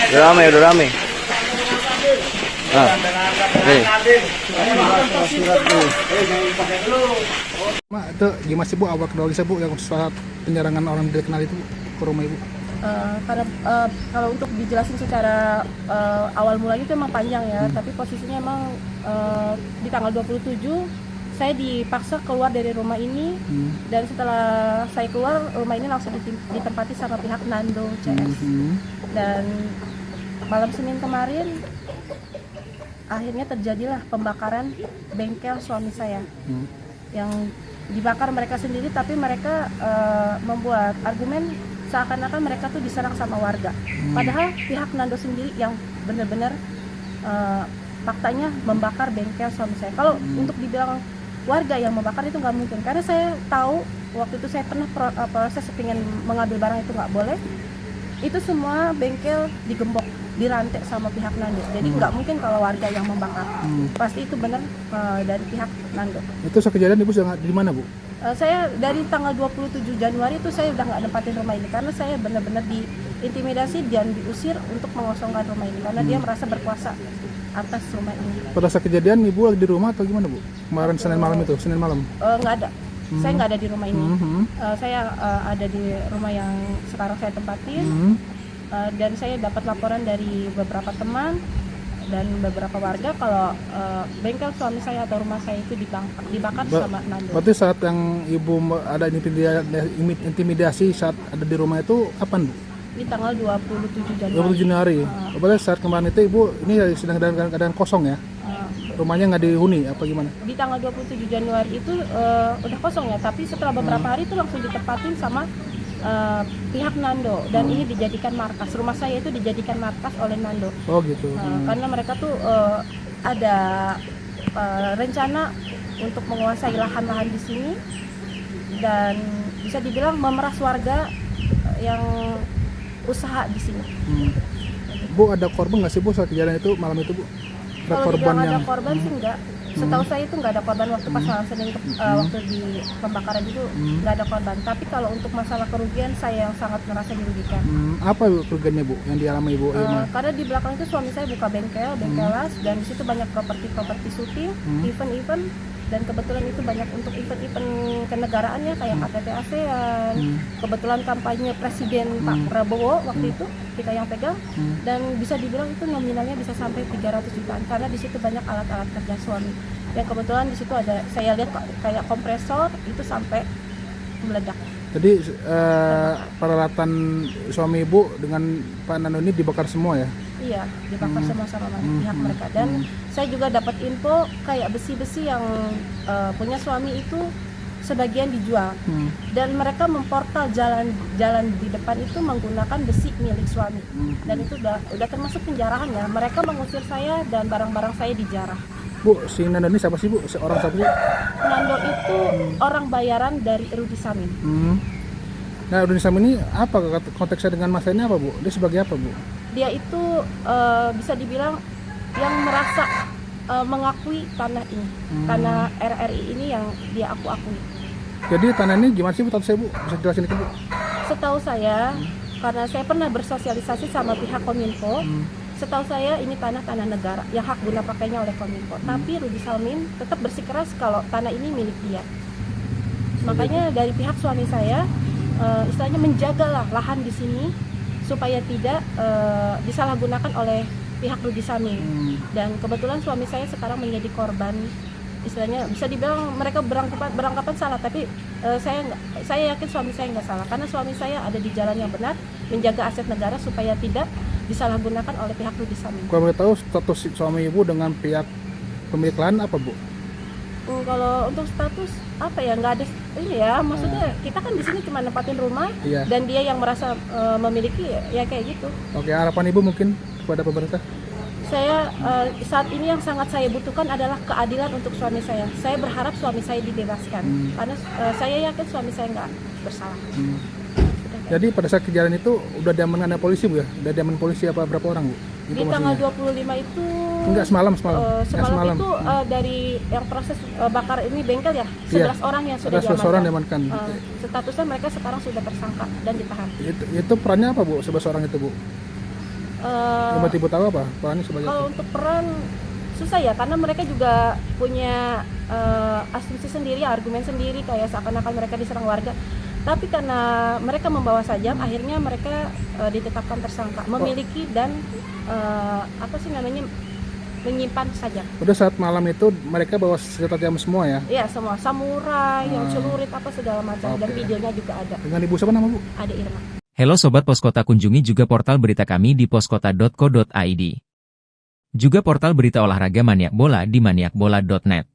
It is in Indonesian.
Udah rame, udah rame. Ah, nih. Mak, itu gimana sih Bu awal kronologisnya Bu yang saat penyerangan orang tidak kenal itu ke rumah Ibu? Karena kalau untuk dijelasin secara awal mulanya itu emang panjang ya, tapi posisinya emang di tanggal 27 saya dipaksa keluar dari rumah ini, dan setelah saya keluar rumah ini langsung ditempati sama pihak Nando CS. Dan malam Senin kemarin akhirnya terjadilah pembakaran bengkel suami saya yang dibakar mereka sendiri, tapi mereka membuat argumen seakan-akan mereka tuh diserang sama warga. Padahal pihak Nando sendiri yang benar-benar faktanya membakar bengkel suami saya. Kalau untuk dibilang warga yang membakar itu nggak mungkin, karena saya tahu waktu itu saya pernah proses pengen mengambil barang itu nggak boleh. Itu semua bengkel digembok, dirantai sama pihak Nando. Jadi nggak mungkin kalau warga yang membakar. Pasti itu benar dari pihak Nando. Itu saat kejadian Ibu sedang di mana Bu? Saya dari tanggal 27 Januari itu saya udah nggak nempatin rumah ini, karena saya benar-benar diintimidasi dan diusir untuk mengosongkan rumah ini karena dia merasa berkuasa atas rumah ini. Pada saat kejadian Ibu lagi di rumah atau gimana Bu? Kemarin Senin malam itu, Senin malam? Nggak ada. Saya nggak ada di rumah ini. Saya ada di rumah yang sekarang saya tempatin. Dan saya dapat laporan dari beberapa teman dan beberapa warga kalau bengkel suami saya atau rumah saya itu dibakar sama Nando. Berarti saat yang Ibu ada intimidasi saat ada di rumah itu kapan Bu? Di tanggal 27 Januari. 27 Januari. Berarti saat kemarin itu Ibu ini sedang dalam keadaan kosong ya? Rumahnya nggak dihuni apa gimana? Di tanggal 27 Januari itu udah kosong ya, tapi setelah beberapa hari itu langsung ditempatin sama pihak Nando, dan ini dijadikan markas. Rumah saya itu dijadikan markas oleh Nando. Oh gitu. Karena mereka tuh ada rencana untuk menguasai lahan-lahan di sini dan bisa dibilang memeras warga yang usaha di sini. Bu, ada korban nggak sih Bu saat kejadian itu malam itu Bu? Kalau dibilang ada korban sih enggak. Setahu saya itu nggak ada korban waktu pas malam Senin waktu di pembakaran itu nggak ada korban. Tapi kalau untuk masalah kerugian saya yang sangat merasa dirugikan. Apa kerugiannya Bu yang dialami Ibu? Karena di belakang itu suami saya buka bengkel las, dan di situ banyak properti syuting, event-event, dan kebetulan itu banyak untuk event-event kenegaraan ya, kayak KTT ASEAN. Kebetulan kampanye Presiden Pak Prabowo waktu itu kita yang pegang, dan bisa dibilang itu nominalnya bisa sampai 300 jutaan karena di situ banyak alat-alat kerja suami. Yang kebetulan di situ ada, saya lihat kayak kompresor itu sampai meledak. Jadi peralatan suami Ibu dengan Pak Nando ini dibakar semua ya? Iya, dibakar sama-sama pihak mereka. Dan saya juga dapat info kayak besi-besi yang punya suami itu sebagian dijual. Dan mereka memportal jalan di depan itu menggunakan besi milik suami. Dan itu udah termasuk penjarahan ya. Mereka mengusir saya dan barang-barang saya dijarah. Bu, si Nando ini siapa sih Bu? Seorang siapa Bu? Nando itu orang bayaran dari Rudi Samin. Nah, Rudi Samin ini apa konteksnya dengan Mas ini apa Bu? Dia sebagai apa Bu? Dia itu bisa dibilang yang merasa mengakui tanah ini, tanah RRI ini yang dia akui. Jadi tanah ini gimana sih Bu? Tahu saya Bu? Bisa jelasin itu Bu? Setahu saya, karena saya pernah bersosialisasi sama pihak Kominfo, setahu saya ini tanah negara yang hak guna pakainya oleh Kominfo. Tapi Rudi Samin tetap bersikeras kalau tanah ini milik dia. Makanya dari pihak suami saya, istilahnya menjagalah lahan di sini supaya tidak disalahgunakan oleh pihak Rudi Samin. Dan kebetulan suami saya sekarang menjadi korban, istilahnya bisa dibilang mereka beranggapan salah, tapi saya yakin suami saya nggak salah, karena suami saya ada di jalan yang benar, menjaga aset negara supaya tidak disalahgunakan oleh pihak Rudi Samin. Kalau boleh tahu status suami Ibu dengan pihak pemilik lahan apa Bu? Kalau untuk status apa ya, nggak ada ini ya, maksudnya kita kan di sini cuma nempatin rumah, dan dia yang merasa memiliki ya kayak gitu. Oke, harapan Ibu mungkin kepada pemerintah? Saya saat ini yang sangat saya butuhkan adalah keadilan untuk suami saya. Saya berharap suami saya dibebaskan karena saya yakin suami saya nggak bersalah. Jadi pada saat kejadian itu udah diamankan oleh polisi Bu ya? Udah diamankan polisi apa berapa orang Bu? Di tanggal 25 itu enggak, semalam itu dari yang proses bakar ini bengkel ya, 11 orang yang sudah diamankan. 11 orang diamankan. Statusnya mereka sekarang sudah tersangka dan ditahan. Itu perannya apa Bu, 11 orang itu Bu? Eh, Coba Ibu tahu apa perannya sebagai Kalau apa? untuk peran susah ya, karena mereka juga punya asumsi sendiri, argumen sendiri, kayak seakan-akan mereka diserang warga. Tapi karena mereka membawa sajam, akhirnya mereka ditetapkan tersangka, memiliki dan apa sih namanya, menyimpan sajam. Pada saat malam itu mereka bawa senjata tajam semua ya? Iya, semua samurai, yang celurit apa segala macam, dan Oke. videonya juga ada. Dengan Ibu siapa nama Bu? Ada Irma. Halo Sobat Poskota, kunjungi juga portal berita kami di poskota.co.id. Juga portal berita olahraga Maniak Bola di maniakbola.net.